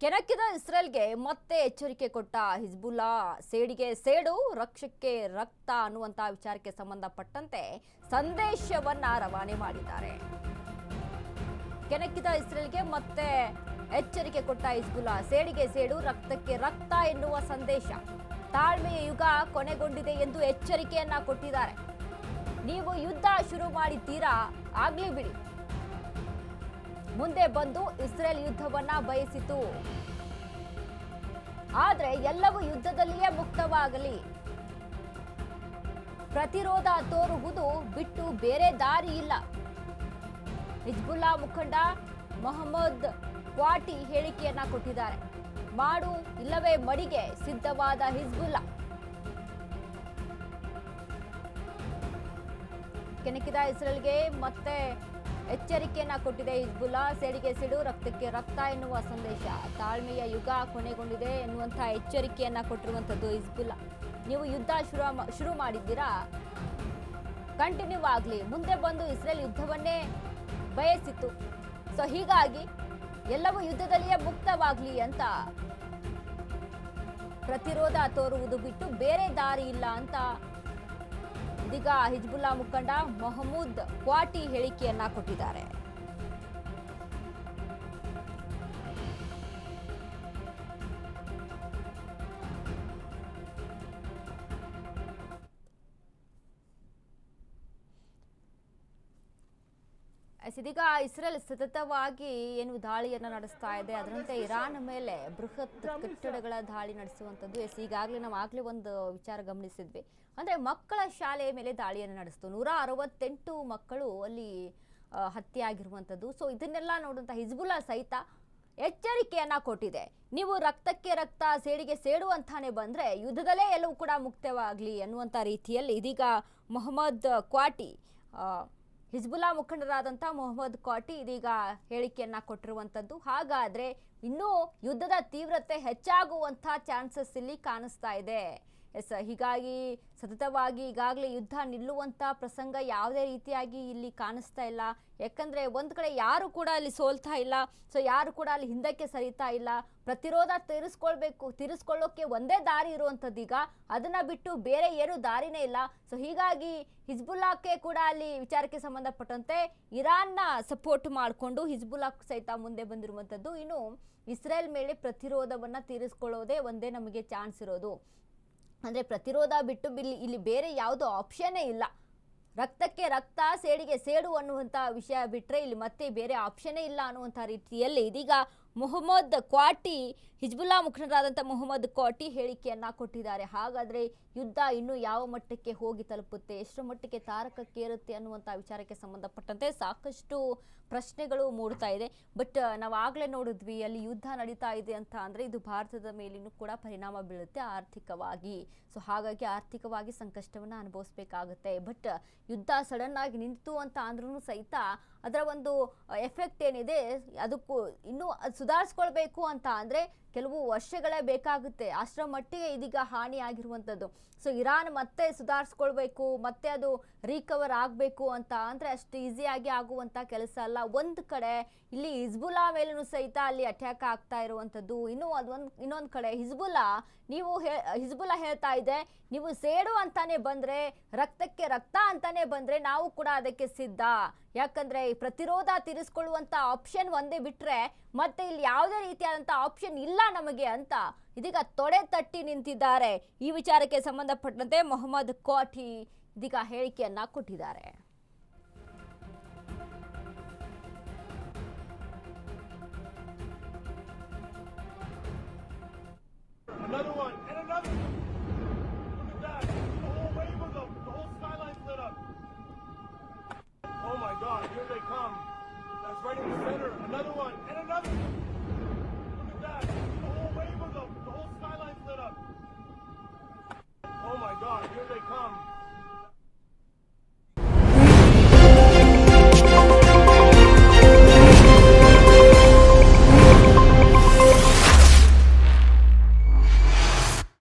ಕೆಣಕಿದ ಇಸ್ರೇಲ್ಗೆ ಮತ್ತೆ ಎಚ್ಚರಿಕೆ ಕೊಟ್ಟ ಹಿಜ್ಬುಲ್ಲಾ, ಸೇಡಿಗೆ ಸೇಡು ರಕ್ಷಕ್ಕೆ ರಕ್ತ ಅನ್ನುವಂತ ವಿಚಾರಕ್ಕೆ ಸಂಬಂಧಪಟ್ಟಂತೆ ಸಂದೇಶವನ್ನ ರವಾನೆ ಮಾಡಿದ್ದಾರೆ. ಕೆಣಕಿದ ಇಸ್ರೇಲ್ಗೆ ಮತ್ತೆ ಎಚ್ಚರಿಕೆ ಕೊಟ್ಟ ಹಿಜ್ಬುಲ್ಲಾ, ಸೇಡಿಗೆ ಸೇಡು ರಕ್ತಕ್ಕೆ ರಕ್ತ ಎನ್ನುವ ಸಂದೇಶ. ತಾಳ್ಮೆಯ ಯುಗ ಕೊನೆಗೊಂಡಿದೆ ಎಂದು ಎಚ್ಚರಿಕೆಯನ್ನ ಕೊಟ್ಟಿದ್ದಾರೆ. ನೀವು ಯುದ್ಧ ಶುರು ಮಾಡಿದ್ದೀರಾ, ಆಗ್ಲಿ ಬಿಡಿ, ಮುಂದೆ ಬಂದು ಇಸ್ರೇಲ್ ಯುದ್ಧವನ್ನ ಬಯಸಿತು. ಆದ್ರೆ ಎಲ್ಲವೂ ಯುದ್ಧದಲ್ಲಿಯೇ ಮುಕ್ತವಾಗಲಿ, ಪ್ರತಿರೋಧ ತೋರುವುದು ಬಿಟ್ಟು ಬೇರೆ ದಾರಿ ಇಲ್ಲ. ಹಿಜ್ಬುಲ್ಲಾ ಮುಖಂಡ ಮೊಹಮ್ಮದ್ ಕ್ವಾಟಿ ಹೇಳಿಕೆಯನ್ನ ಕೊಟ್ಟಿದ್ದಾರೆ. ಮಾಡು ಇಲ್ಲವೇ ಮಡಿಗೆ ಸಿದ್ಧವಾದ ಹಿಜ್ಬುಲ್ಲಾ. ಕೆಣಕಿದ ಇಸ್ರೇಲ್ಗೆ ಮತ್ತೆ ಎಚ್ಚರಿಕೆಯನ್ನ ಕೊಟ್ಟಿದೆ ಹಿಜ್ಬುಲ್ಲಾ, ಸೇಡಿಗೆ ಸಿಡು ರಕ್ತಕ್ಕೆ ರಕ್ತ ಎನ್ನುವ ಸಂದೇಶ. ತಾಳ್ಮೆಯ ಯುಗ ಕೊನೆಗೊಂಡಿದೆ ಎನ್ನುವಂತಹ ಎಚ್ಚರಿಕೆಯನ್ನ ಕೊಟ್ಟಿರುವಂತದ್ದು ಹಿಜ್ಬುಲ್ಲಾ. ನೀವು ಯುದ್ಧ ಶುರು ಮಾಡಿದ್ದೀರಾ, ಕಂಟಿನ್ಯೂ ಆಗ್ಲಿ, ಮುಂದೆ ಬಂದು ಇಸ್ರೇಲ್ ಯುದ್ಧವನ್ನೇ ಬಯಸಿತ್ತು. ಸೊ ಹೀಗಾಗಿ ಎಲ್ಲವೂ ಯುದ್ಧದಲ್ಲಿಯೇ ಮುಕ್ತವಾಗ್ಲಿ ಅಂತ, ಪ್ರತಿರೋಧ ತೋರುವುದು ಬಿಟ್ಟು ಬೇರೆ ದಾರಿ ಇಲ್ಲ ಅಂತ ಇದೀಗ ಹಿಜ್ಬುಲ್ಲಾ ಮುಖಂಡ ಮೊಹಮ್ಮದ್ ಕ್ವಾಟಿ ಹೇಳಿಕೆಯನ್ನ ಕೊಟ್ಟಿದ್ದಾರೆ. ಇದೀಗ ಇಸ್ರೇಲ್ ಸತತವಾಗಿ ಏನು ದಾಳಿಯನ್ನ ನಡೆಸ್ತಾ ಇದೆ, ಅದರಂತೆ ಇರಾನ್ ಮೇಲೆ ಬೃಹತ್ ಕಟ್ಟಡಗಳ ದಾಳಿ ನಡೆಸುವಂಥದ್ದು. ಈಗಾಗಲೇ ನಾವು ಆಗ್ಲೇ ಒಂದು ವಿಚಾರ ಗಮನಿಸಿದ್ವಿ, ಅಂದ್ರೆ ಮಕ್ಕಳ ಶಾಲೆಯ ಮೇಲೆ ದಾಳಿಯನ್ನು ನಡೆಸ್ತು. 168 ಮಕ್ಕಳು ಅಲ್ಲಿ ಹತ್ಯೆ ಆಗಿರುವಂಥದ್ದು. ಸೊ ಇದನ್ನೆಲ್ಲ ನೋಡುವಂಥ ಹಿಜ್ಬುಲ್ಲಾ ಸಹಿತ ಎಚ್ಚರಿಕೆಯನ್ನ ಕೊಟ್ಟಿದೆ. ನೀವು ರಕ್ತಕ್ಕೆ ರಕ್ತ, ಸೇಡಿಗೆ ಸೇಡು ಅಂತಾನೆ ಬಂದ್ರೆ ಯುದ್ಧದಲ್ಲೇ ಎಲ್ಲವೂ ಕೂಡ ಮುಕ್ತವಾಗ್ಲಿ ಅನ್ನುವಂಥ ರೀತಿಯಲ್ಲಿ ಇದೀಗ ಮೊಹಮ್ಮದ್ ಕ್ವಾಟಿ, ಹಿಜ್ಬುಲ್ಲಾ ಮುಖಂಡರಾದಂಥ ಮೊಹಮ್ಮದ್ ಕ್ವಾಟಿ ಇದೀಗ ಹೇಳಿಕೆಯನ್ನ ಕೊಟ್ಟಿರುವಂಥದ್ದು. ಹಾಗಾದ್ರೆ ಇನ್ನೂ ಯುದ್ಧದ ತೀವ್ರತೆ ಹೆಚ್ಚಾಗುವಂಥ ಚಾನ್ಸಸ್ ಇಲ್ಲಿ ಕಾಣಿಸ್ತಾ ಇದೆ. ಹೀಗಾಗಿ ಸತತವಾಗಿ ಈಗಾಗಲೇ ಯುದ್ಧ ನಿಲ್ಲುವಂಥ ಪ್ರಸಂಗ ಯಾವುದೇ ರೀತಿಯಾಗಿ ಇಲ್ಲಿ ಕಾಣಿಸ್ತಾ ಇಲ್ಲ. ಯಾಕಂದ್ರೆ ಒಂದು ಕಡೆ ಯಾರು ಕೂಡ ಅಲ್ಲಿ ಸೋಲ್ತಾ ಇಲ್ಲ, ಸೊ ಯಾರು ಕೂಡ ಅಲ್ಲಿ ಹಿಂದಕ್ಕೆ ಸರಿತಾ ಇಲ್ಲ. ಪ್ರತಿರೋಧ ತೀರಿಸ್ಕೊಳ್ಳೋಕೆ ಒಂದೇ ದಾರಿ ಇರುವಂಥದ್ದು. ಈಗ ಅದನ್ನ ಬಿಟ್ಟು ಬೇರೆ ಏನು ದಾರಿನೇ ಇಲ್ಲ. ಸೊ ಹೀಗಾಗಿ ಹಿಜ್ಬುಲ್ಲಾಕ್ಕೆ ಕೂಡ ಅಲ್ಲಿ ವಿಚಾರಕ್ಕೆ ಸಂಬಂಧಪಟ್ಟಂತೆ ಇರಾನ್ನ ಸಪೋರ್ಟ್ ಮಾಡಿಕೊಂಡು ಹಿಜ್ಬುಲ್ಲಾ ಸಹಿತ ಮುಂದೆ ಬಂದಿರುವಂಥದ್ದು. ಇನ್ನು ಇಸ್ರೇಲ್ ಮೇಲೆ ಪ್ರತಿರೋಧವನ್ನ ತೀರಿಸ್ಕೊಳ್ಳೋದೇ ಒಂದೇ ನಮಗೆ ಚಾನ್ಸ್ ಇರೋದು. ಅಂದರೆ ಪ್ರತಿರೋಧ ಬಿಟ್ಟು ಇಲ್ಲಿ ಬೇರೆ ಯಾವುದೋ ಆಪ್ಷನ್ನೇ ಇಲ್ಲ. ರಕ್ತಕ್ಕೆ ರಕ್ತ, ಸೇಡಿಗೆ ಸೇಡು ಅನ್ನುವಂಥ ವಿಷಯ ಬಿಟ್ಟರೆ ಇಲ್ಲಿ ಮತ್ತೆ ಬೇರೆ ಆಪ್ಷನ್ನೇ ಇಲ್ಲ ಅನ್ನುವಂಥ ರೀತಿಯಲ್ಲಿ ಇದೀಗ ಮೊಹಮ್ಮದ್ ಕ್ವಾಟಿ, ಹಿಜ್ಬುಲ್ಲಾ ಮುಖಂಡರಾದಂಥ ಮೊಹಮ್ಮದ್ ಕ್ವಾಟಿ ಹೇಳಿಕೆಯನ್ನ ಕೊಟ್ಟಿದ್ದಾರೆ. ಹಾಗಾದರೆ ಯುದ್ಧ ಇನ್ನೂ ಯಾವ ಮಟ್ಟಕ್ಕೆ ಹೋಗಿ ತಲುಪುತ್ತೆ, ಎಷ್ಟು ಮಟ್ಟಿಗೆ ತಾರಕಕ್ಕೇರುತ್ತೆ ಅನ್ನುವಂಥ ವಿಚಾರಕ್ಕೆ ಸಂಬಂಧಪಟ್ಟಂತೆ ಸಾಕಷ್ಟು ಪ್ರಶ್ನೆಗಳು ಮೂಡ್ತಾ ಇದೆ. ಬಟ್ ನಾವು ಆಗಲೇ ನೋಡಿದ್ವಿ, ಅಲ್ಲಿ ಯುದ್ಧ ನಡೀತಾ ಇದೆ ಅಂತ ಅಂದರೆ ಇದು ಭಾರತದ ಮೇಲಿನೂ ಕೂಡ ಪರಿಣಾಮ ಬೀಳುತ್ತೆ ಆರ್ಥಿಕವಾಗಿ. ಸೊ ಹಾಗಾಗಿ ಆರ್ಥಿಕವಾಗಿ ಸಂಕಷ್ಟವನ್ನು ಅನುಭವಿಸ್ಬೇಕಾಗುತ್ತೆ. ಬಟ್ ಯುದ್ಧ ಸಡನ್ ಆಗಿ ನಿಂತು ಅಂತ ಅಂದ್ರೂ ಸಹಿತ ಅದರ ಒಂದು ಎಫೆಕ್ಟ್ ಏನಿದೆ ಅದಕ್ಕೂ ಇನ್ನೂ ಸುಧಾರಿಸ್ಕೊಳ್ಬೇಕು ಅಂತ ಅಂದರೆ ಕೆಲವು ವರ್ಷಗಳೇ ಬೇಕಾಗುತ್ತೆ. ಅಷ್ಟರ ಮಟ್ಟಿಗೆ ಇದೀಗ ಹಾನಿ ಆಗಿರುವಂಥದ್ದು. ಸೊ ಇರಾನ್ ಮತ್ತೆ ಸುಧಾರಿಸ್ಕೊಳ್ಬೇಕು, ಮತ್ತೆ ಅದು ರಿಕವರ್ ಆಗಬೇಕು ಅಂತ ಅಂದರೆ ಅಷ್ಟು ಈಸಿಯಾಗಿ ಆಗುವಂಥ ಕೆಲಸ ಅಲ್ಲ. ಒಂದು ಕಡೆ ಇಲ್ಲಿ ಹಿಜ್ಬುಲ್ಲಾ ಮೇಲೂ ಸಹಿತ ಅಲ್ಲಿ ಅಟ್ಯಾಕ್ ಆಗ್ತಾ ಇರುವಂಥದ್ದು. ಇನ್ನೊಂದು ಕಡೆ ಹಿಜ್ಬುಲ್ಲಾ ಹೇಳ್ತಾ ಇದೆ, ನೀವು ಸೇಡು ಅಂತಾನೆ ಬಂದರೆ, ರಕ್ತಕ್ಕೆ ರಕ್ತ ಅಂತಾನೆ ಬಂದರೆ ನಾವು ಕೂಡ ಅದಕ್ಕೆ ಸಿದ್ಧ. ಯಾಕಂದ್ರೆ ಈ ಪ್ರತಿರೋಧ ತೀರಿಸ್ಕೊಳ್ಳುವಂಥ ಆಪ್ಷನ್ ಒಂದೇ ಬಿಟ್ಟರೆ ಮತ್ತೆ ಇಲ್ಲಿ ಯಾವುದೇ ರೀತಿಯಾದಂಥ ಆಪ್ಷನ್ ಇಲ್ಲ ನಮಗೆ ಅಂತ ಇದೀಗ ತೊಡೆ ತಟ್ಟಿ ನಿಂತಿದ್ದಾರೆ. ಈ ವಿಚಾರಕ್ಕೆ ಸಂಬಂಧಪಟ್ಟಂತೆ ಮೊಹಮ್ಮದ್ ಕ್ವಾಟಿ ಇದೀಗ ಹೇಳಿಕೆಯನ್ನ ಕೊಟ್ಟಿದ್ದಾರೆ.